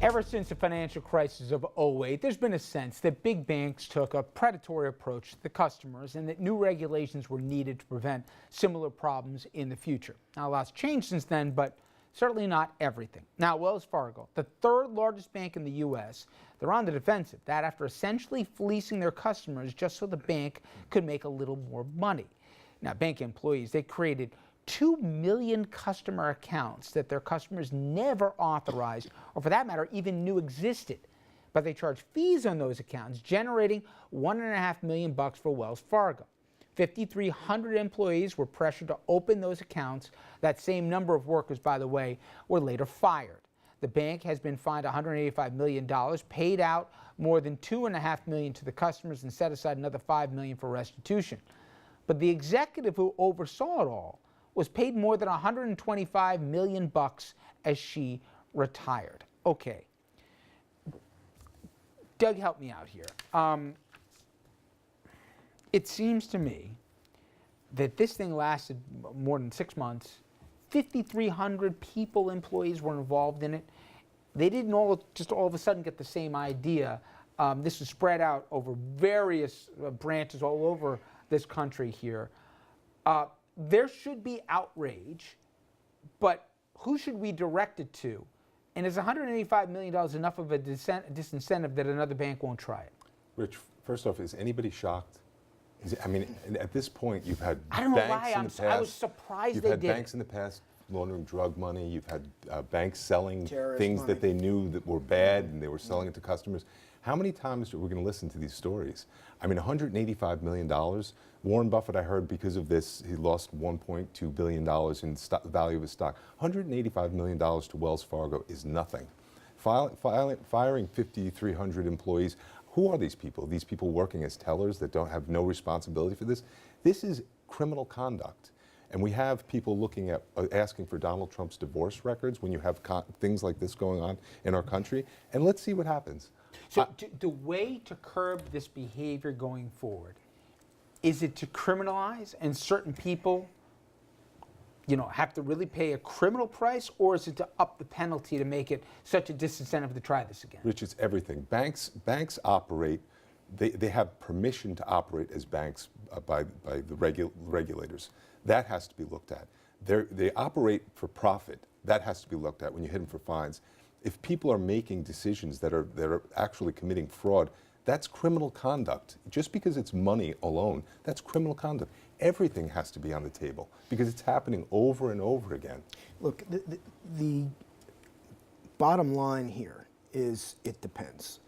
Ever since the financial crisis of '08, there's been a sense that big banks took a predatory approach to the customers and that new regulations were needed to prevent similar problems in the future. Now, a lot's changed since then, but certainly not everything. Now, Wells-Fargo, the third largest bank in the U.S., they're on the defensive. That after essentially fleecing their customers just so the bank could make a little more money. Now, bank employees, they created 2 million customer accounts that their customers never authorized, or for that matter, even knew existed. But they charged fees on those accounts, generating $1.5 million for Wells Fargo. 5,300 employees were pressured to open those accounts. That same number of workers, by the way, were later fired. The bank has been fined $185 million, paid out more than $2.5 million to the customers, and set aside another $5 million for restitution. But the executive who oversaw it all was paid more than $125 million as she retired. Okay. Doug, help me out here. It seems to me that this thing lasted more than 6 months. 5,300 people, employees, were involved in it. They didn't all just all of a sudden get the same idea. This was spread out over various branches all over this country here. There should be outrage, but who should we direct it to? And is $185 million enough of a disincentive that another bank won't try it? Rich, first off, is anybody shocked? I mean, at this point, you've had I don't know banks why. in the past. I was surprised you've they had did banks in the past laundering drug money. You've had banks selling Terrorist things money. that they knew that were bad, and they were selling it to customers. How many times are we going to listen to these stories? I mean, $185 million. Warren Buffett, I heard, because of this, he lost $1.2 billion in value of his stock. $185 million to Wells Fargo is nothing. Firing 5,300 employees. Who are these people? These people working as tellers that don't have no responsibility for this? This is criminal conduct. And we have people looking at asking for Donald Trump's divorce records when you have things like this going on in our country. And let's see what happens. So the way to curb this behavior going forward, is it to criminalize and certain people, have to really pay a criminal price, or is it to up the penalty to make it such a disincentive to try this again? Rich, it's everything. Banks operate, they have permission to operate as banks by the regulators. That has to be looked at. They operate for profit. That has to be looked at when you hit them for fines. If people are making decisions that are actually committing fraud, that's criminal conduct. Just because it's money alone, that's criminal conduct. Everything has to be on the table because it's happening over and over again. Look, the bottom line here is it depends.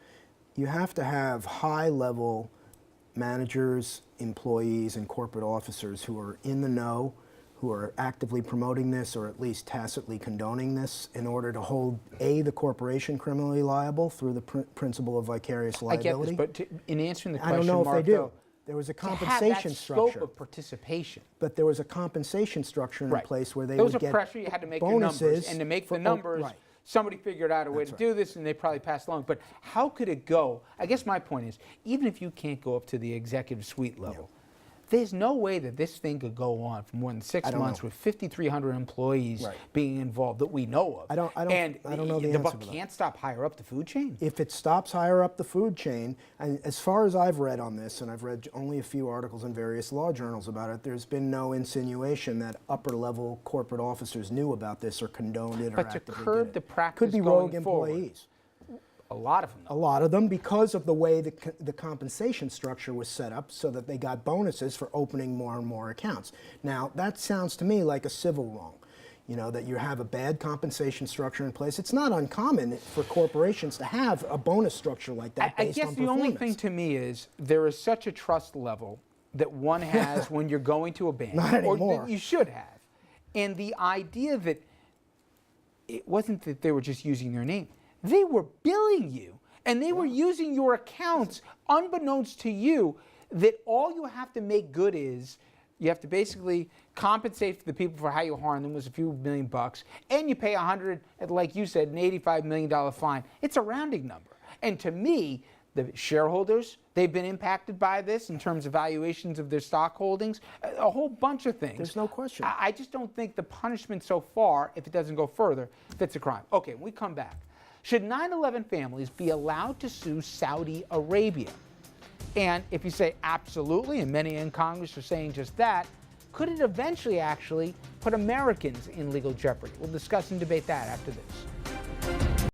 You have to have high-level managers, employees, and corporate officers who are in the know, who are actively promoting this or at least tacitly condoning this in order to hold, A, the corporation criminally liable through the principle of vicarious liability. I get this, but in answering the question, I don't know if Mark, they do. though, There was a to have compensation that structure. scope of participation. But there was a compensation structure in place where they there was would a get pressure you had to make bonuses the numbers, and to make the numbers, right. somebody figured out a way to do this, and they probably passed along. But how could it go? I guess my point is, even if you can't go up to the executive suite level, there's no way that this thing could go on for more than 6 months with 5,300 employees being involved that we know of. I don't know the the answer buck to that. can't stop higher up the food chain. If it stops higher up the food chain, and as far as I've read on this, and I've read only a few articles in various law journals about it, there's been no insinuation that upper-level corporate officers knew about this or condoned it or But to actively curb did it. the practice Could be going rogue forward, employees. a lot of them. A lot of them, because of the way the compensation structure was set up so that they got bonuses for opening more and more accounts. Now, that sounds to me like a civil wrong. That you have a bad compensation structure in place. It's not uncommon for corporations to have a bonus structure like that I based guess on the only performance. thing to me is there is such a trust level that one has when you're going to a bank. Not anymore. Or that you should have. And the idea that it wasn't that they were just using their name. They were billing you, and they were using your accounts unbeknownst to you, that all you have to make good is you have to basically compensate for the people for how you harmed them, was a few million bucks, and you pay like you said, an $85 million fine. It's a rounding number. And to me, the shareholders, they've been impacted by this in terms of valuations of their stock holdings, a whole bunch of things. There's no question. I just don't think the punishment so far, if it doesn't go further, fits a crime. Okay, when we come back, Should 9/11 families be allowed to sue Saudi Arabia? And if you say absolutely, and many in Congress are saying just that, could it eventually actually put Americans in legal jeopardy? We'll discuss and debate that after this.